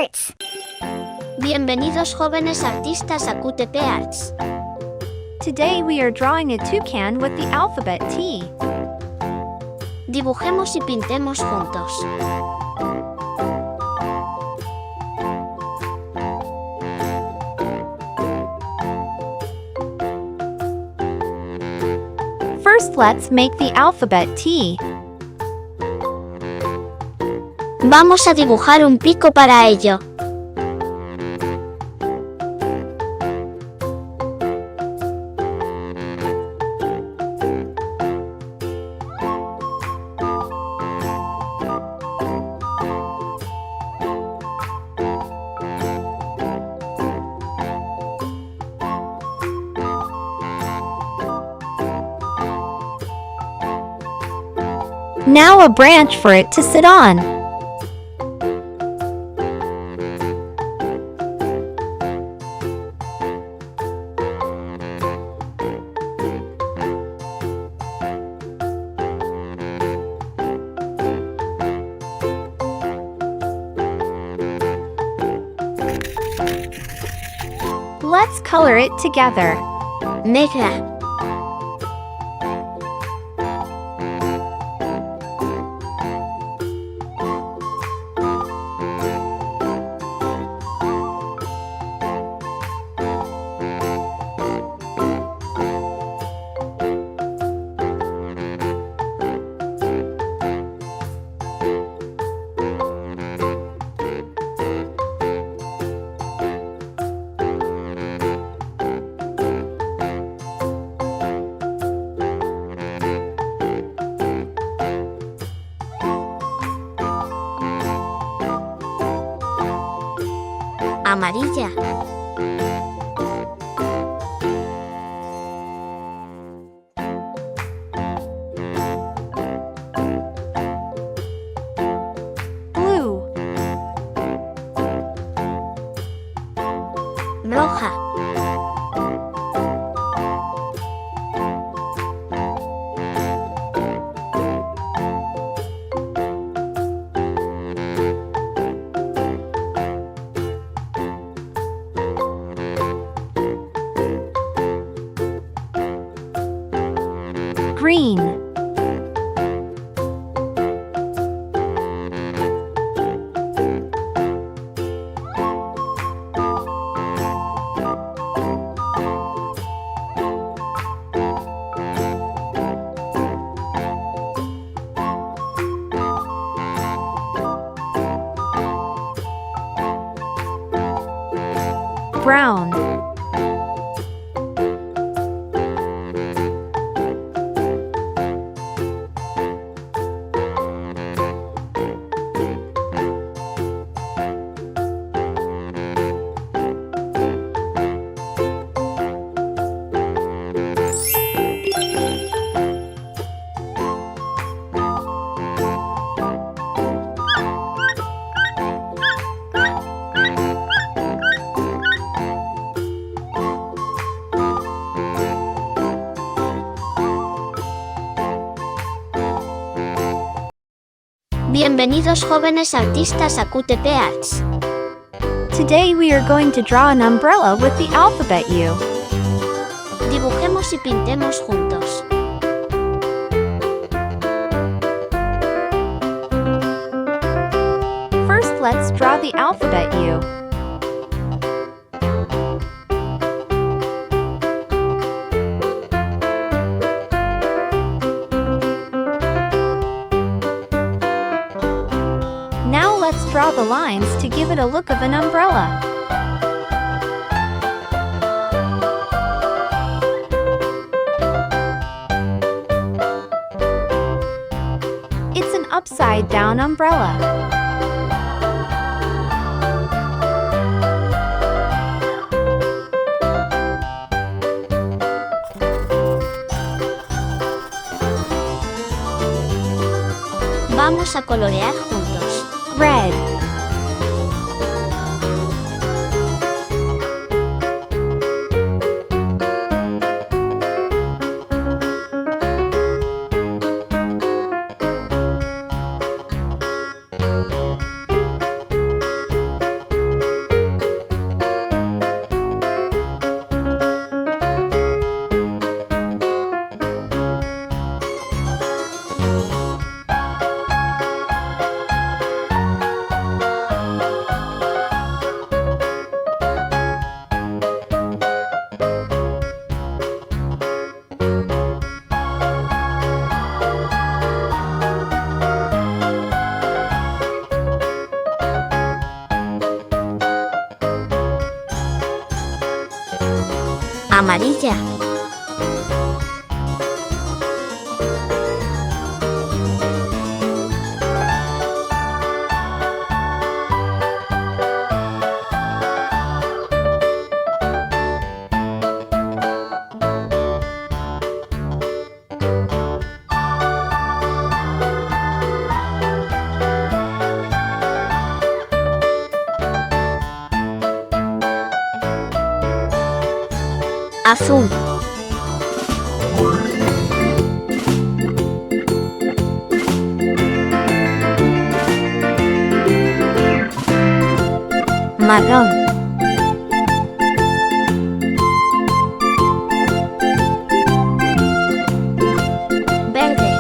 Arts. Bienvenidos jóvenes artistas a Qtp Arts. Today we are drawing a toucan with the alphabet T. Dibujemos y pintemos juntos. First, let's make the alphabet T. Vamos a dibujar un pico para ello. Now a branch for it to sit on. Let's color it together. Negra, amarilla, Blue, roja, green, brown, Bienvenidos jóvenes artistas a Qtp Arts. Today we are going to draw an umbrella with the alphabet U. Dibujemos y pintemos juntos. First, let's draw the alphabet U. Now let's draw the lines to give it a look of an umbrella. It's an upside-down umbrella. Vamos a colorear juntos. Red, amarilla, azul, marrón, verde,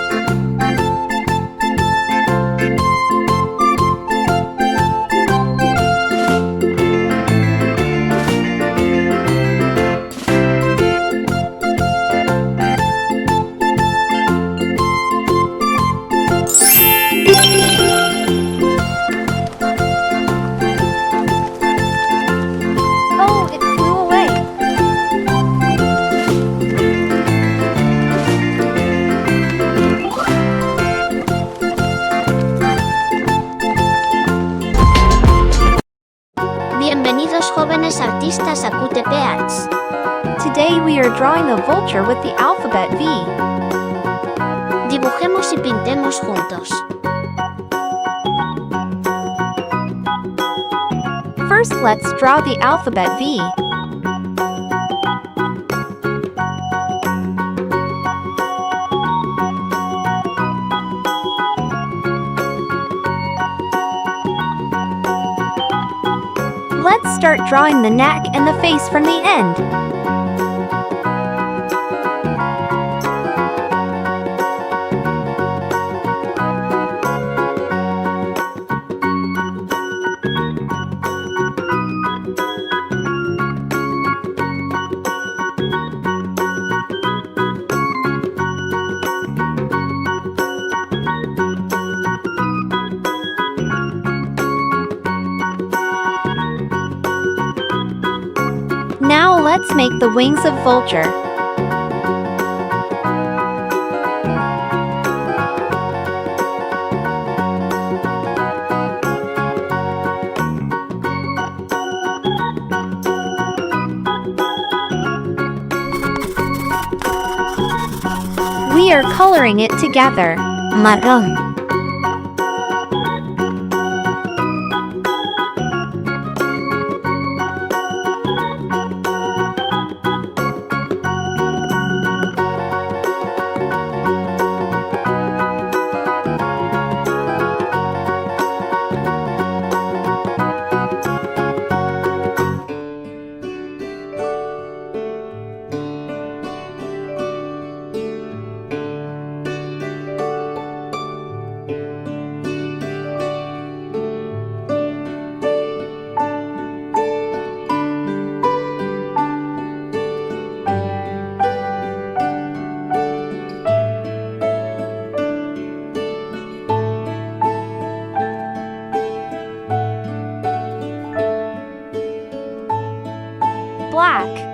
Oh, it flew away. Bienvenidos jóvenes artistas a Qtp Arts. Today we are drawing a vulture with the alphabet V. Dibujemos y pintemos juntos. First, let's draw the alphabet V. Let's start drawing the neck and the face from the end. Now let's make the wings of vulture. We are coloring it together. Marrón, Black.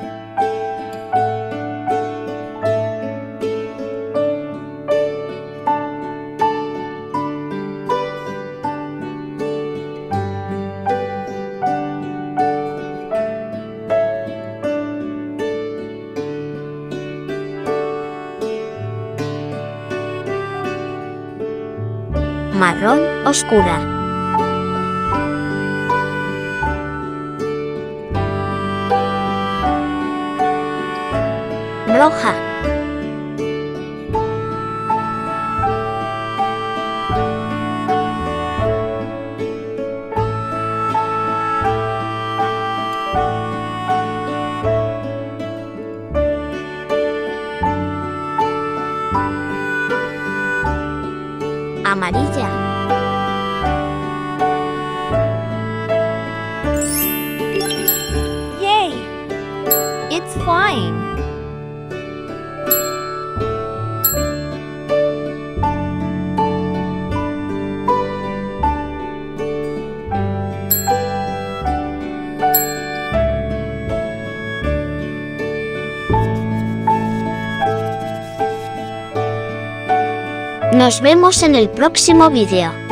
marrón oscura, roja, amarilla, Yay! It's flying. Nos vemos en el próximo vídeo.